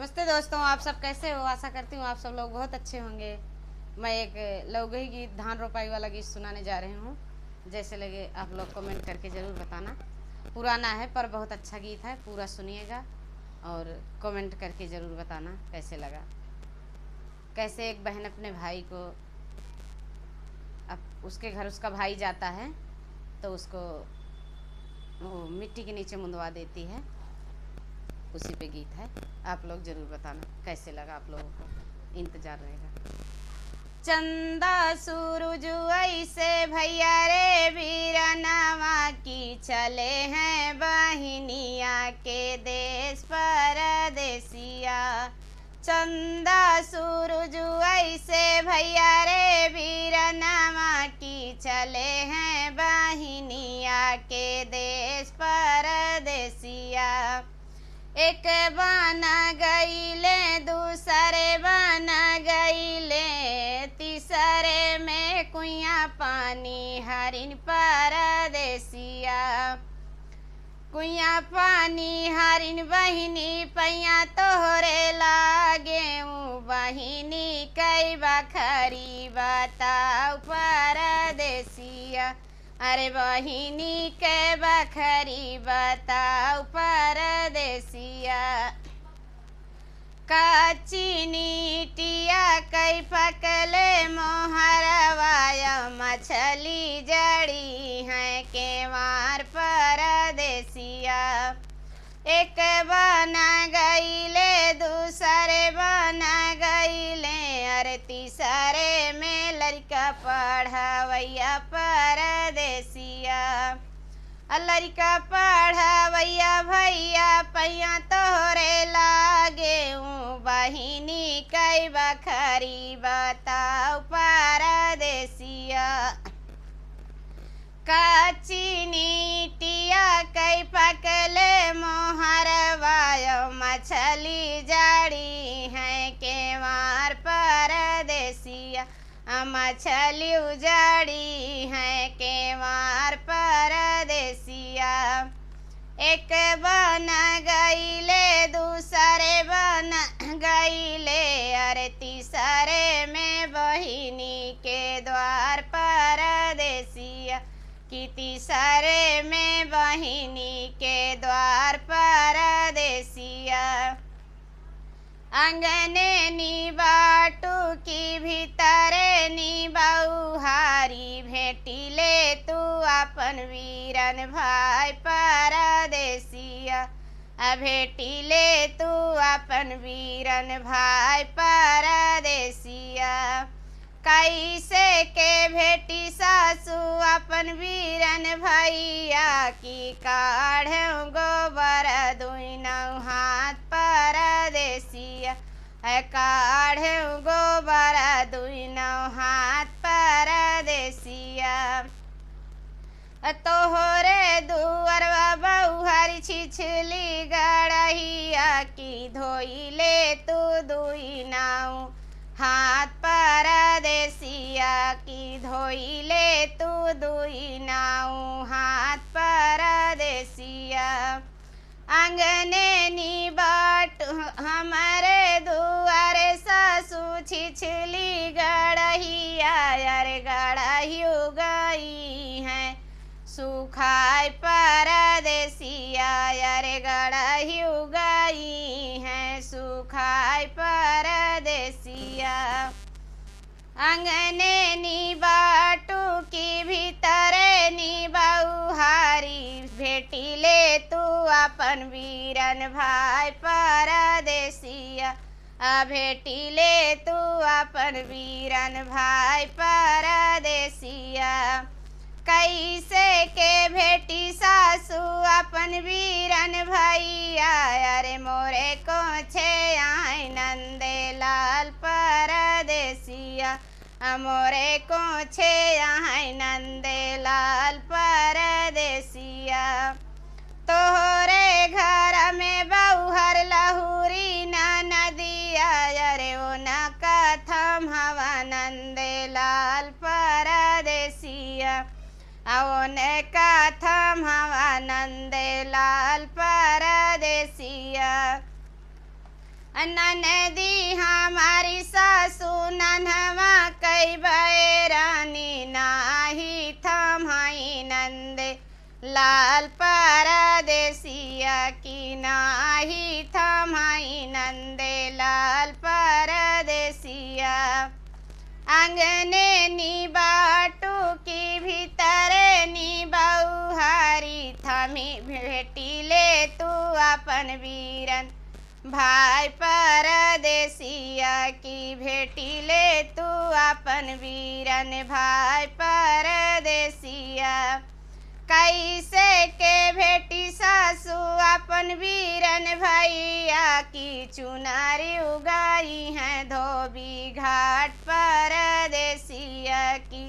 नमस्ते दोस्तों, आप सब कैसे हो। आशा करती हूँ आप सब लोग बहुत अच्छे होंगे। मैं एक लौगई गीत, धान रोपाई वाला गीत सुनाने जा रही हूँ। जैसे लगे आप लोग कमेंट करके ज़रूर बताना। पुराना है पर बहुत अच्छा गीत है, पूरा सुनिएगा और कमेंट करके ज़रूर बताना कैसे लगा। कैसे एक बहन अपने भाई को, अब उसके घर उसका भाई जाता है तो उसको वो मिट्टी के नीचे मुंदवा देती है। उसी पे गीत है, आप लोग ज़रूर बताना कैसे लगा। आप लोगों को इंतज़ार रहेगा। चंदा सूरज ऐसे भैया रे वीरनवा की चले हैं बहिनिया के देश परदेसिया। चंदा सूरज ऐसे भैया रे वीरनवा की चले हैं बहिनिया के देश परदेसिया। एक बन गईले दूसरे बन गईले, तीसरे में कुइया पानी हरिन परदेसिया। कुइया पानी हरिन बहिनी पैया तोहरे लागे, बहिनी कई बखरी बताऊ परदेसिया। अरे बहिनी के बखरी बताऊ परदेसिया। कच्ची नीटिया कई पकले मोहरवाया, मछली जड़ी है केवार परदेसिया। एक बन गईले दूसरे बन गईले, अरे तीसरे में लड़का पढ़वैया परदेसिया। लड़का पढ़वैया भैया पैया तोहरे लागे, बहिनी कई बखरी बताऊ परदेसिया। कच्ची नीटिया कई पकले मोहरवाया, मछली जड़ी है केवार परदेसिया। मछली उजड़ी है केवार परदेसिया। एक बन गईले दूसरे बन गईले, अरे तीसरे में बहिनी के द्वार परदेसिया। कि तीसरे में बहिनी के द्वार परदेसिया। अंगने नी बाटू की भीतरे नी बहुहारी, भेटिले तू अपन वीरन भाई परदेसिया। भेटिले तू अपन वीरन भाई परदेसिया। कैसे के भेटी सासू अपन वीरन भैया, की काढ़े गोबर दुनौ हाथ परदेसिया। काढ़े गोबर दुनौ हाथ परदेसिया। तोहरे दुअरवा बहुहरी छिछली गड़हिया, की धोइले तू दुई नाऊ हाथ परदेसिया। की धोइले तू दुई नाऊ हाथ परदेसिया। अंगने नी बाट हमारे दुआरे सासू छिछली गड़हिया, अरे गड़हियो गई है सुखाय परदेसिया। अरे गड़हियो गई है सुखाय परदेसिया। अंगने नी बाटू की भीतरे नी बहुहारी, भेटिले तू अपन वीरन भाई परदेसिया। भेटिले तू अपन वीरन भाई परदेसिया। कैसे के भेटी सासू अपन वीरन भैया, अरे मोरे को छे आए नंदे लाल परदेसिया। मोरे को छे आए नंदे लाल परदेसिया। तोहरे घर में बहुहर लहुरी नदिया, अरे ओ न कथम हवा नंदे लाल परदेसिया। अवन कथम हवा नंदे लाल परदेसिया। ननदी हमारी सासू नन्हवा कई बैरानी नाही थमाई नंद लाल परदेसिया की नाही थमाई नंदे लाल परदेसिया। अंगने नी बाटू की भीतर नी बहुहारी थमी भेटी ले तू अपन वीरन भाई परदेसिया की भेटी ले तू अपन वीरन भाई परदेसिया। कैसे के भेटी सासू अपन वीरन भैया की चुनारी उगाई है धोबी घाट परदेसिया की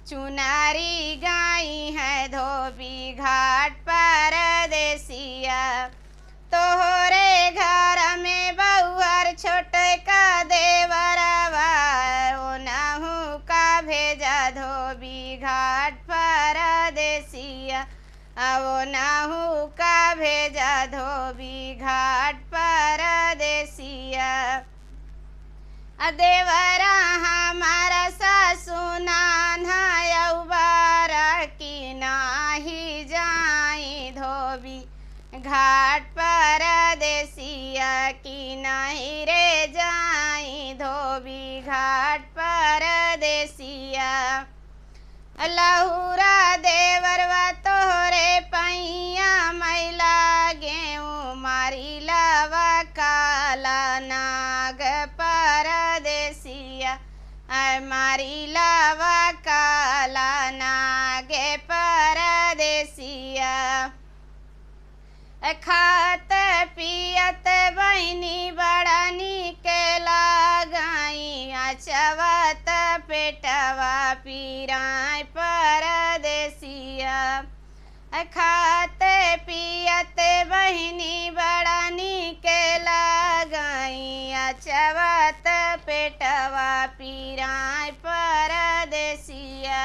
चुनारी गाई है धोबी घाट परदेसिया। तोहरे घर में बहुअर छोटे का देवरवा ओनाहू का भेजा धोबी घाट परदेसिया ओनाहू का भेजा धोबी घाट परदेसिया। देवरा हमारा सासू नान्हा यौबारा की नाही जाई धोबी घाट परदेसिया की नहीं रे जाई धोबी घाट परदेसिया। लहुरा देवरवा तोहरे पैया मैला गेहूँ मारी लवा काला नाग परदेसिया मारी लवा काला नागे परदेसिया। खात पियत बहनी बड़ा नीक लगाई अचवत पेटवा पीराय परदेसिया। खात पियत बहनी बड़ा नीक लगाई अचवत पेटवा पीराय परदेसिया।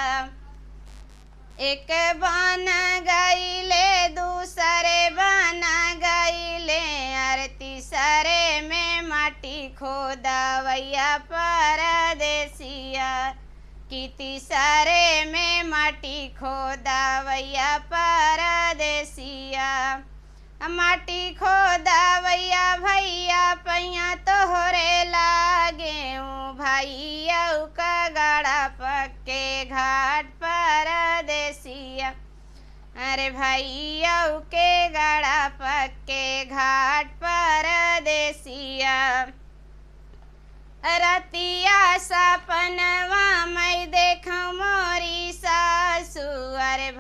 एक बन गईले दूसरे बन गईले अर तीसरे में माटी खोदवैया परदेसिया की तीसरे में माटी खोदवैया परदेसिया। माटी खोदवैया भैया पैया तोहरे लागे भैया का गाड़ा पक्के घाट परदेसिया अरे भैया के गाड़ा पक्के घाट परदेसिया। रतिया सपनवा मैं देखूं मोरी सासू अरे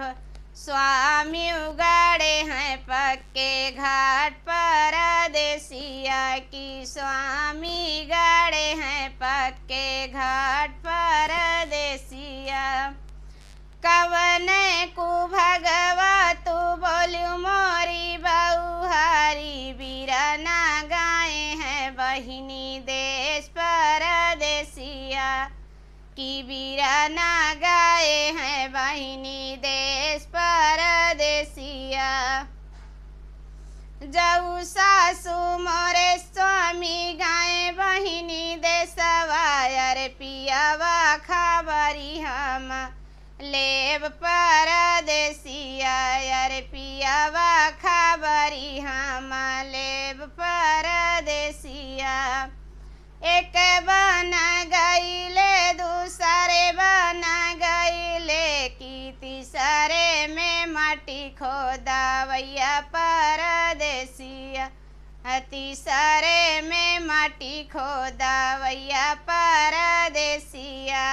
स्वामी उगाड़े हैं पक्के घाट परदेसिया की स्वामी गाड़े हैं पक्के घाट परदेसिया। कवन को भगवा तू बोलू मोरी बहुहारी बीराना गाए हैं बहिनी देश परदेसिया की बीराना गाए हैं बहिनी देश परदेसिया। जाऊ सासू मोरे स्वामी गाए बहिनी देशवा अरे पियावा खबरी हम लेब परदेसिया अरे पियावा खबरी हम लेब परदेसिया। एक बन गईले दूसरे बन गईले की तीसरे में माटी खोदवैया परदेसिया तीसरे में माटी खोदवैया परदेसिया।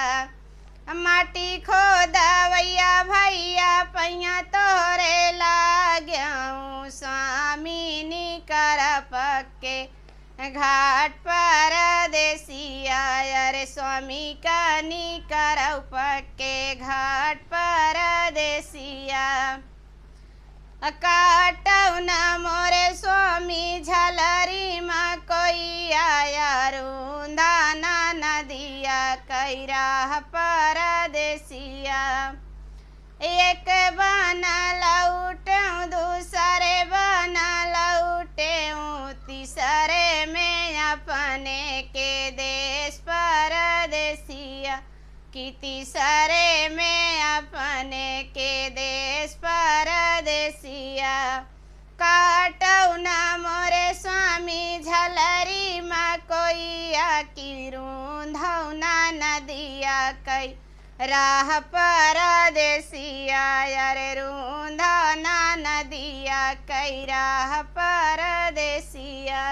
माटी खोदवैया भैया पैया तोहरे लाग्याऊँ स्वामी निकर पक्के घाट परदेसिया अरे स्वामी का निकर पक्के घाट परदेसिया। काटौ न मोरे स्वामी झलरी में कोई आया रूंदा ना नदिया कैरा परदेसिया। एक बन लौटूं दूसरे बन लौटूं तीसरे में अपने के देश परदेसिया कि तीसरे में अपने के देश परदेसिया काटौ न मोरे स्वामी झलरी मकोइया कि रूंधौ न नदिया कई राह परदेसिया अरे रूंधौ न नदिया कई राह परदेसिया।